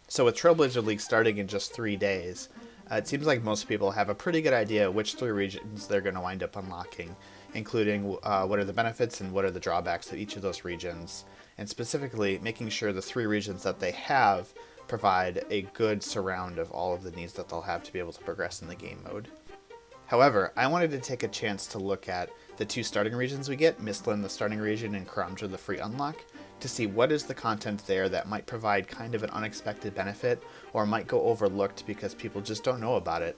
So with Trailblazer League starting in just 3 days, it seems like most people have a pretty good idea which three regions they're going to wind up unlocking, including what are the benefits and what are the drawbacks of each of those regions, and specifically making sure the three regions that they have provide a good surround of all of the needs that they'll have to be able to progress in the game mode. However, I wanted to take a chance to look at the two starting regions we get, Mislin, the starting region, and Karamja, the free unlock, to see what is the content there that might provide kind of an unexpected benefit or might go overlooked because people just don't know about it.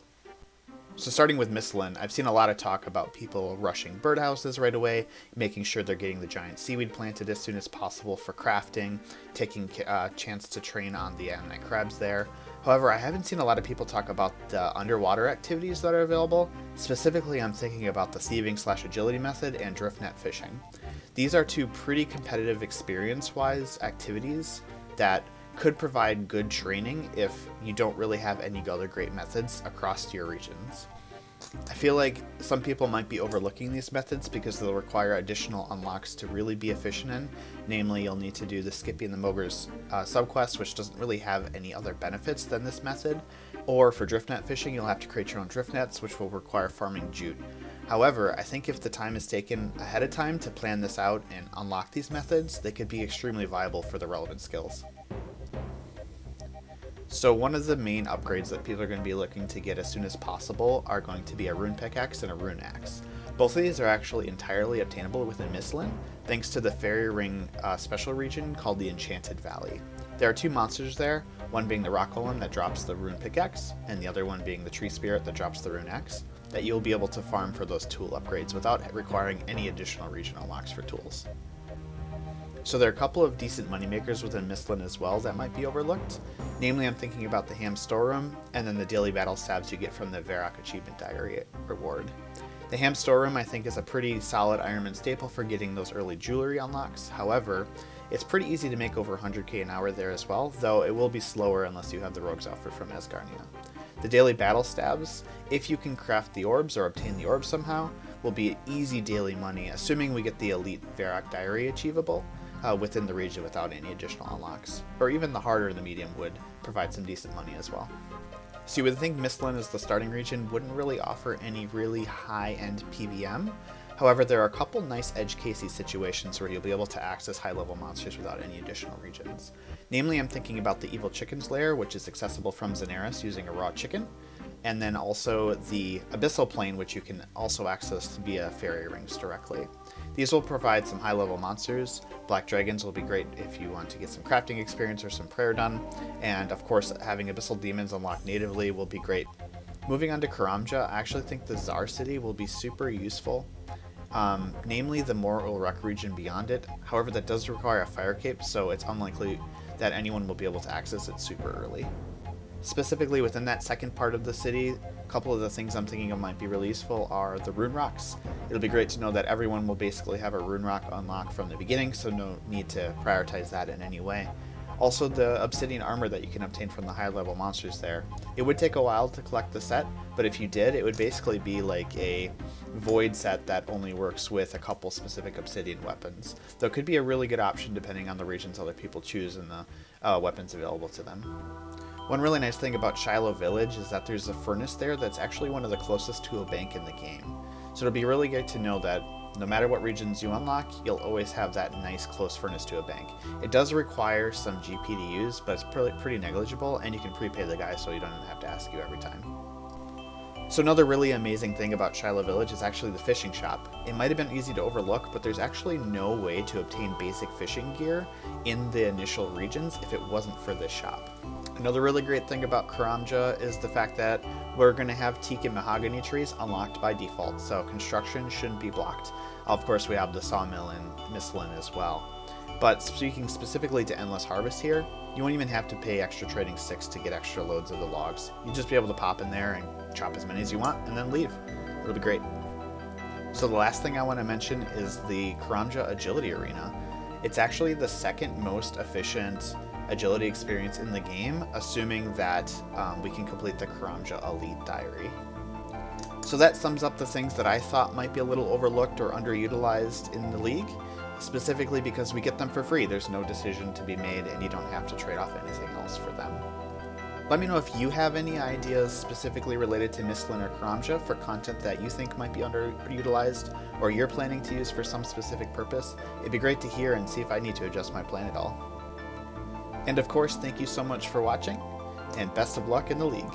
So starting with Mislin, I've seen a lot of talk about people rushing birdhouses right away, making sure they're getting the giant seaweed planted as soon as possible for crafting, taking a chance to train on the ammonite crabs there. However, I haven't seen a lot of people talk about the underwater activities that are available. Specifically, I'm thinking about the thieving/agility method and drift net fishing. These are two pretty competitive experience-wise activities that could provide good training if you don't really have any other great methods across your regions. I feel like some people might be overlooking these methods because they'll require additional unlocks to really be efficient in. Namely, you'll need to do the Skippy and the Mogres subquest, which doesn't really have any other benefits than this method. Or for drift net fishing, you'll have to create your own drift nets, which will require farming jute. However, I think if the time is taken ahead of time to plan this out and unlock these methods, they could be extremely viable for the relevant skills. So one of the main upgrades that people are going to be looking to get as soon as possible are going to be a rune pickaxe and a rune axe. Both of these are actually entirely obtainable within Mislin, thanks to the fairy ring special region called the Enchanted Valley. There are two monsters there, one being the rock golem that drops the rune pickaxe, and the other one being the tree spirit that drops the rune axe, that you'll be able to farm for those tool upgrades without requiring any additional regional unlocks for tools. So there are a couple of decent moneymakers within Mislin as well that might be overlooked. Namely, I'm thinking about the ham storeroom and then the daily battle stabs you get from the Varrock Achievement Diary reward. The ham storeroom I think is a pretty solid Ironman staple for getting those early jewelry unlocks. However, it's pretty easy to make over 100k an hour there as well, though it will be slower unless you have the rogue's outfit from Asgarnia. The daily battle stabs, if you can craft the orbs or obtain the orbs somehow, will be easy daily money, assuming we get the elite Varrock Diary achievable within the region without any additional unlocks. Or even the harder the medium would provide some decent money as well. So you would think Mislin as the starting region wouldn't really offer any really high-end PVM. However, there are a couple nice edge casey situations where you'll be able to access high-level monsters without any additional regions. Namely, I'm thinking about the Evil Chicken's Lair, which is accessible from Xanaris using a raw chicken, and then also the Abyssal Plane, which you can also access via fairy rings directly. These will provide some high-level monsters. Black dragons will be great if you want to get some crafting experience or some prayer done, and of course having abyssal demons unlocked natively will be great. Moving on to Karamja, I actually think the Tsar City will be super useful, namely the Moral Wreck region beyond it. However, that does require a fire cape, so it's unlikely that anyone will be able to access it super early. Specifically within that second part of the city, a couple of the things I'm thinking of might be really useful are the rune rocks. It'll be great to know that everyone will basically have a rune rock unlocked from the beginning, so no need to prioritize that in any way. Also the obsidian armor that you can obtain from the high level monsters there. It would take a while to collect the set, but if you did, it would basically be like a void set that only works with a couple specific obsidian weapons. Though it could be a really good option depending on the regions other people choose and the weapons available to them. One really nice thing about Shiloh Village is that there's a furnace there that's actually one of the closest to a bank in the game. So it'll be really good to know that no matter what regions you unlock, you'll always have that nice close furnace to a bank. It does require some GP to use, but it's pretty negligible, and you can prepay the guy so you don't even have to ask you every time. So another really amazing thing about Shiloh Village is actually the fishing shop. It might have been easy to overlook, but there's actually no way to obtain basic fishing gear in the initial regions if it wasn't for this shop. Another really great thing about Karamja is the fact that we're going to have teak and mahogany trees unlocked by default, so construction shouldn't be blocked. Of course, we have the sawmill in Mislin as well. But speaking specifically to Endless Harvest here, you won't even have to pay extra trading sticks to get extra loads of the logs. You'll just be able to pop in there and chop as many as you want and then leave. It'll be great. So the last thing I want to mention is the Karamja Agility Arena. It's actually the second most efficient agility experience in the game, assuming that we can complete the Karamja Elite Diary. So that sums up the things that I thought might be a little overlooked or underutilized in the league, specifically because we get them for free. There's no decision to be made and you don't have to trade off anything else for them. Let me know if you have any ideas specifically related to Mislin or Karamja for content that you think might be underutilized or you're planning to use for some specific purpose. It'd be great to hear and see if I need to adjust my plan at all. And of course, thank you so much for watching, and best of luck in the League.